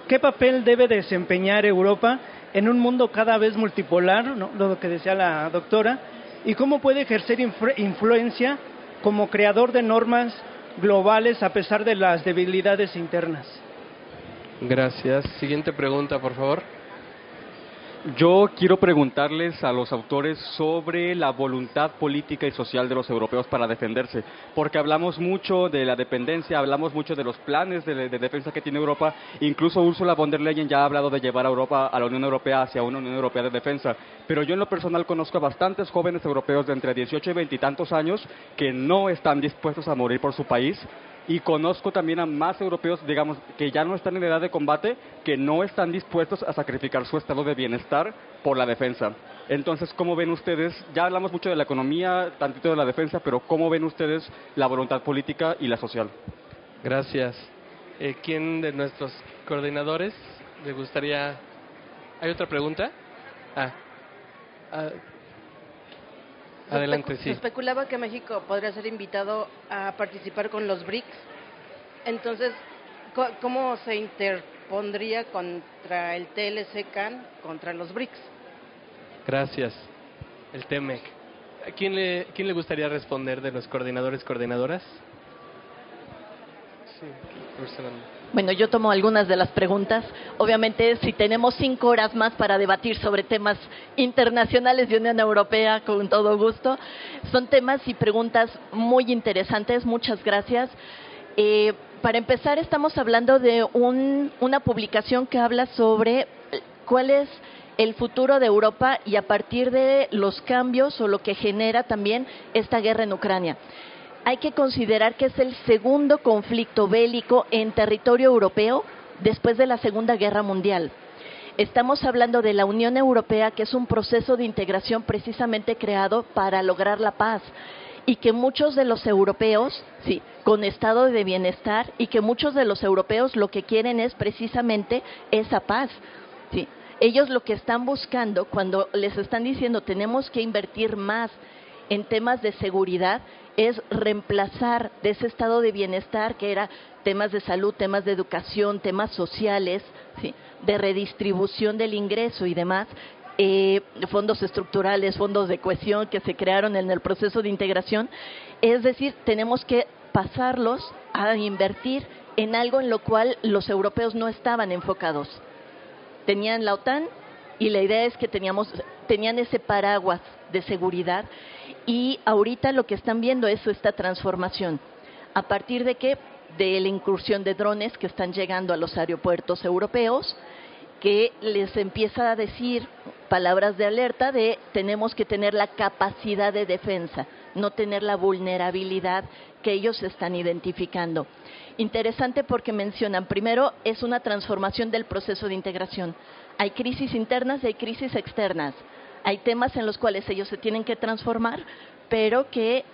¿Qué papel debe desempeñar Europa en un mundo cada vez multipolar, ¿no? Lo que decía la doctora, y cómo puede ejercer influencia como creador de normas globales a pesar de las debilidades internas? Gracias. Siguiente pregunta, por favor. Yo quiero preguntarles a los autores sobre la voluntad política y social de los europeos para defenderse, porque hablamos mucho de la dependencia, hablamos mucho de los planes de defensa que tiene Europa, incluso Ursula von der Leyen ya ha hablado de llevar a Europa, a la Unión Europea, hacia una Unión Europea de defensa, pero yo en lo personal conozco a bastantes jóvenes europeos de entre 18 y 20 y tantos años que no están dispuestos a morir por su país. Y conozco también a más europeos, digamos, que ya no están en edad de combate, que no están dispuestos a sacrificar su estado de bienestar por la defensa. Entonces, ¿cómo ven ustedes? Ya hablamos mucho de la economía, tantito de la defensa, pero ¿cómo ven ustedes la voluntad política y la social? Gracias. ¿Quién de nuestros coordinadores le gustaría? ¿Hay otra pregunta? Adelante, sí. Se especulaba que México podría ser invitado a participar con los BRICS. Entonces, ¿cómo se interpondría contra el TLC-CAN, contra los BRICS? Gracias. El TEMEC. ¿A quién le gustaría responder de los coordinadoras? Sí, Ursula. Bueno, yo tomo algunas de las preguntas. Obviamente, si tenemos 5 horas más para debatir sobre temas internacionales de Unión Europea, con todo gusto. Son temas y preguntas muy interesantes. Muchas gracias. Para empezar, estamos hablando de una publicación que habla sobre cuál es el futuro de Europa y a partir de los cambios o lo que genera también esta guerra en Ucrania. Hay que considerar que es el segundo conflicto bélico en territorio europeo después de la Segunda Guerra Mundial. Estamos hablando de la Unión Europea, que es un proceso de integración precisamente creado para lograr la paz, y que muchos de los europeos, sí, con estado de bienestar, y que muchos de los europeos lo que quieren es precisamente esa paz. Sí. Ellos lo que están buscando, cuando les están diciendo tenemos que invertir más en temas de seguridad, es reemplazar de ese estado de bienestar que era temas de salud, temas de educación, temas sociales, ¿sí?, de redistribución del ingreso y demás, fondos estructurales, fondos de cohesión que se crearon en el proceso de integración. Es decir, tenemos que pasarlos a invertir en algo en lo cual los europeos no estaban enfocados. Tenían la OTAN y la idea es que tenían ese paraguas de seguridad, y ahorita lo que están viendo es esta transformación. ¿A partir de qué? De la incursión de drones que están llegando a los aeropuertos europeos, que les empieza a decir palabras de alerta de tenemos que tener la capacidad de defensa, no tener la vulnerabilidad que ellos están identificando. Interesante porque mencionan, primero, es una transformación del proceso de integración. Hay crisis internas y hay crisis externas. Hay temas en los cuales ellos se tienen que transformar, pero que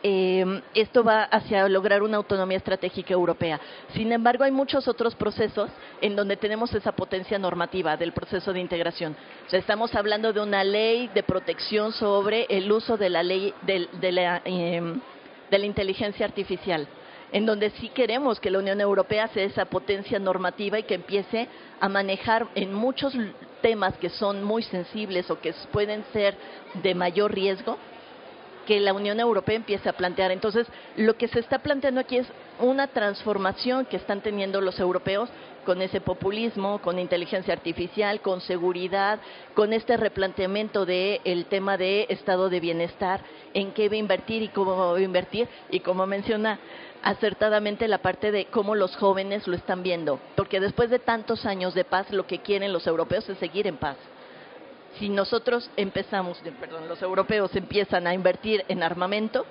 esto va hacia lograr una autonomía estratégica europea. Sin embargo, hay muchos otros procesos en donde tenemos esa potencia normativa del proceso de integración. O sea, estamos hablando de una ley de protección sobre el uso de la ley de la inteligencia artificial, en donde sí queremos que la Unión Europea sea esa potencia normativa y que empiece a manejar en muchos temas que son muy sensibles o que pueden ser de mayor riesgo, que la Unión Europea empiece a plantear. Entonces, lo que se está planteando aquí es una transformación que están teniendo los europeos con ese populismo, con inteligencia artificial, con seguridad, con este replanteamiento del tema de estado de bienestar, en qué va a invertir y cómo va a invertir, y como menciona acertadamente la parte de cómo los jóvenes lo están viendo, porque después de tantos años de paz, lo que quieren los europeos es seguir en paz. Si nosotros los europeos empiezan a invertir en armamento,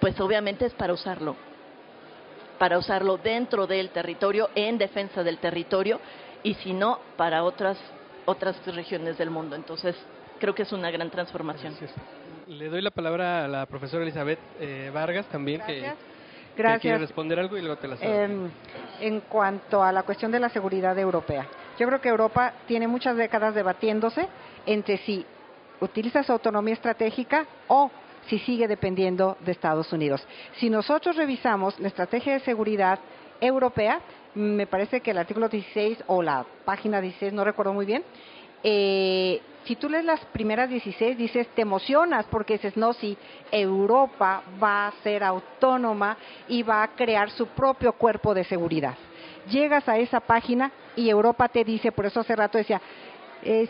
pues obviamente es para usarlo dentro del territorio, en defensa del territorio, y si no, para otras regiones del mundo. Entonces, creo que es una gran transformación. Gracias. Le doy la palabra a la profesora Elizabeth Vargas también, que quiere responder algo y luego te la cedo. En cuanto a la cuestión de la seguridad europea, yo creo que Europa tiene muchas décadas debatiéndose entre si utiliza su autonomía estratégica o si sigue dependiendo de Estados Unidos. Si nosotros revisamos la estrategia de seguridad europea, me parece que el artículo 16 o la página 16, no recuerdo muy bien, si tú lees las primeras 16, dices, te emocionas porque dices, no, si Europa va a ser autónoma y va a crear su propio cuerpo de seguridad. Llegas a esa página y Europa te dice, por eso hace rato decía,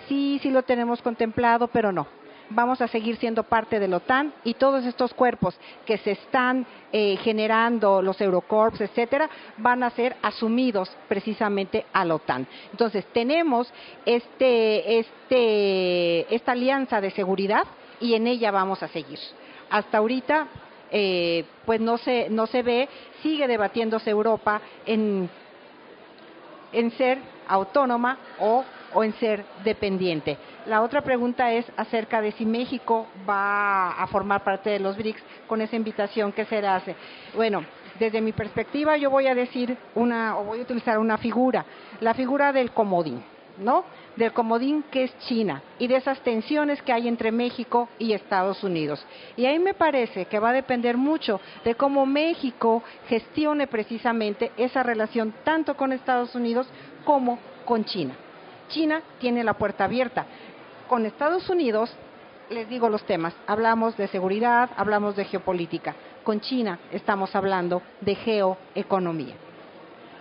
sí lo tenemos contemplado, pero no. Vamos a seguir siendo parte de la OTAN y todos estos cuerpos que se están generando, los Eurocorps, etcétera, van a ser asumidos precisamente a la OTAN. Entonces, tenemos esta alianza de seguridad y en ella vamos a seguir. Hasta ahorita, pues no se ve, sigue debatiéndose Europa en ser autónoma o en ser dependiente. La otra pregunta es acerca de si México va a formar parte de los BRICS con esa invitación que se le hace. Bueno, desde mi perspectiva yo voy a decir voy a utilizar una figura, la figura del comodín, ¿no? Del comodín que es China y de esas tensiones que hay entre México y Estados Unidos. Y ahí me parece que va a depender mucho de cómo México gestione precisamente esa relación tanto con Estados Unidos como con China. China tiene la puerta abierta. Con Estados Unidos, les digo los temas, hablamos de seguridad, hablamos de geopolítica. Con China estamos hablando de geoeconomía,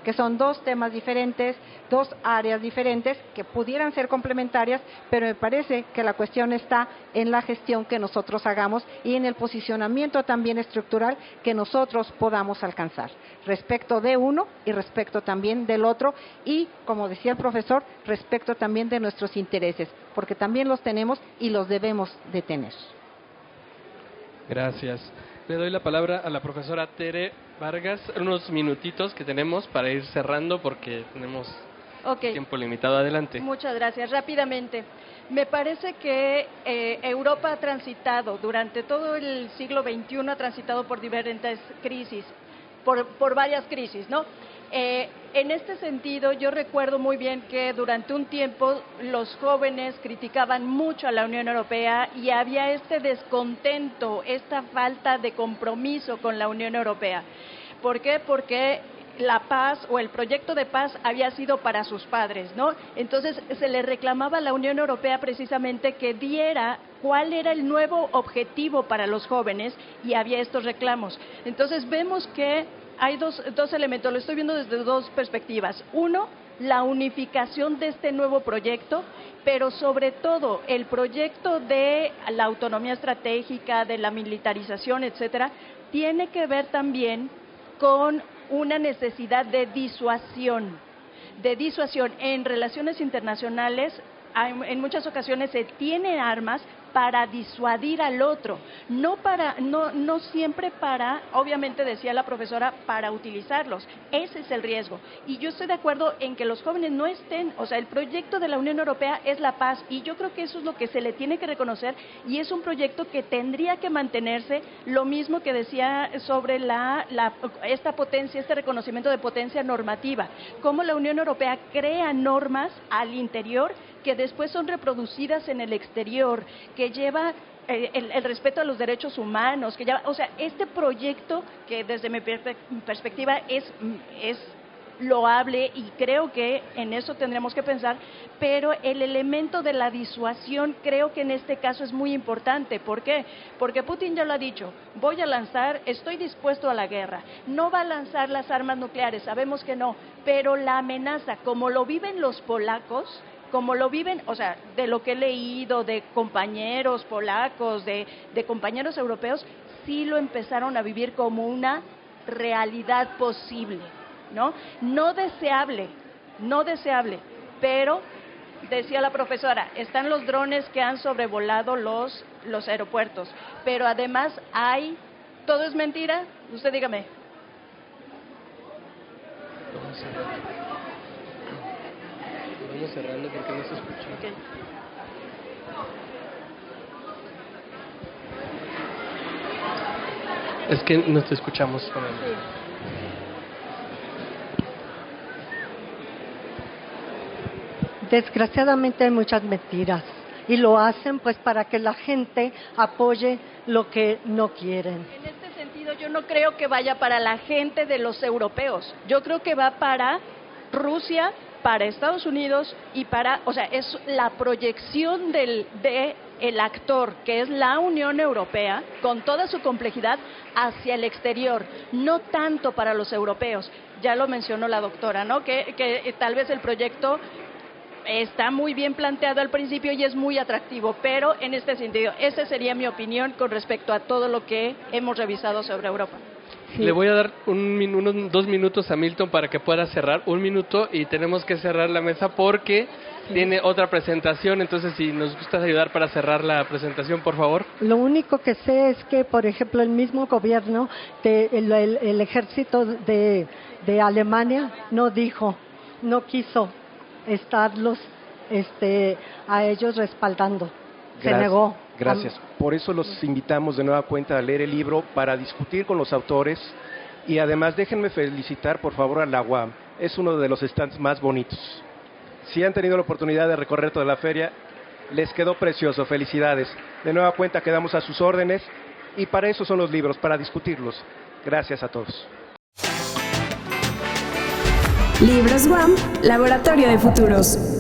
que son dos temas diferentes, dos áreas diferentes que pudieran ser complementarias, pero me parece que la cuestión está en la gestión que nosotros hagamos y en el posicionamiento también estructural que nosotros podamos alcanzar, respecto de uno y respecto también del otro y, como decía el profesor, respecto también de nuestros intereses, porque también los tenemos y los debemos de tener. Gracias. Le doy la palabra a la profesora Tere Vargas, unos minutitos que tenemos para ir cerrando porque tenemos tiempo limitado. Adelante. Muchas gracias. Rápidamente, me parece que Europa ha transitado, durante todo el siglo XXI, ha transitado por diferentes crisis, por varias crisis, ¿no? En este sentido, yo recuerdo muy bien que durante un tiempo los jóvenes criticaban mucho a la Unión Europea y había este descontento, esta falta de compromiso con la Unión Europea. ¿Por qué? Porque la paz o el proyecto de paz había sido para sus padres, ¿no? Entonces se le reclamaba a la Unión Europea precisamente que diera cuál era el nuevo objetivo para los jóvenes y había estos reclamos. Entonces vemos que hay dos elementos, lo estoy viendo desde dos perspectivas. Uno, la unificación de este nuevo proyecto, pero sobre todo el proyecto de la autonomía estratégica, de la militarización, etcétera, tiene que ver también con una necesidad de disuasión en relaciones internacionales. En muchas ocasiones se tienen armas para disuadir al otro, no siempre para, obviamente decía la profesora, para utilizarlos. Ese es el riesgo. Y yo estoy de acuerdo en que los jóvenes no estén, o sea, el proyecto de la Unión Europea es la paz, y yo creo que eso es lo que se le tiene que reconocer, y es un proyecto que tendría que mantenerse, lo mismo que decía sobre esta potencia, este reconocimiento de potencia normativa, cómo la Unión Europea crea normas al interior que después son reproducidas en el exterior, que lleva el respeto a los derechos humanos, que lleva, o sea, este proyecto que desde mi perspectiva es loable, y creo que en eso tendremos que pensar, pero el elemento de la disuasión creo que en este caso es muy importante. ¿Por qué? Porque Putin ya lo ha dicho, estoy dispuesto a la guerra, no va a lanzar las armas nucleares, sabemos que no, pero la amenaza, como lo viven los polacos, como lo viven, o sea, de lo que he leído de compañeros polacos, de compañeros europeos, sí lo empezaron a vivir como una realidad posible, ¿no? No deseable, pero, decía la profesora, están los drones que han sobrevolado los aeropuertos, pero además ¿todo es mentira? Usted dígame. Vamos cerrando porque no se escucha. Okay. Es que no te escuchamos. Sí. Desgraciadamente hay muchas mentiras, y lo hacen pues para que la gente apoye lo que no quieren. En este sentido, yo no creo que vaya para la gente de los europeos. Yo creo que va para Rusia, para Estados Unidos y es la proyección del actor, que es la Unión Europea, con toda su complejidad, hacia el exterior, no tanto para los europeos. Ya lo mencionó la doctora, ¿no? Que tal vez el proyecto está muy bien planteado al principio y es muy atractivo, pero en este sentido, esa sería mi opinión con respecto a todo lo que hemos revisado sobre Europa. Sí. Le voy a dar 2 minutos a Milton para que pueda cerrar. 1 minuto, y tenemos que cerrar la mesa porque tiene otra presentación. Entonces, si nos gustas ayudar para cerrar la presentación, por favor. Lo único que sé es que, por ejemplo, el mismo gobierno, el ejército de Alemania no quiso estarlos a ellos respaldando. Se negó. Gracias. Por eso los invitamos de nueva cuenta a leer el libro, para discutir con los autores, y además déjenme felicitar por favor a la UAM. Es uno de los stands más bonitos. Si han tenido la oportunidad de recorrer toda la feria, les quedó precioso. Felicidades. De nueva cuenta quedamos a sus órdenes, y para eso son los libros, para discutirlos. Gracias a todos. Libros UAM, Laboratorio de Futuros.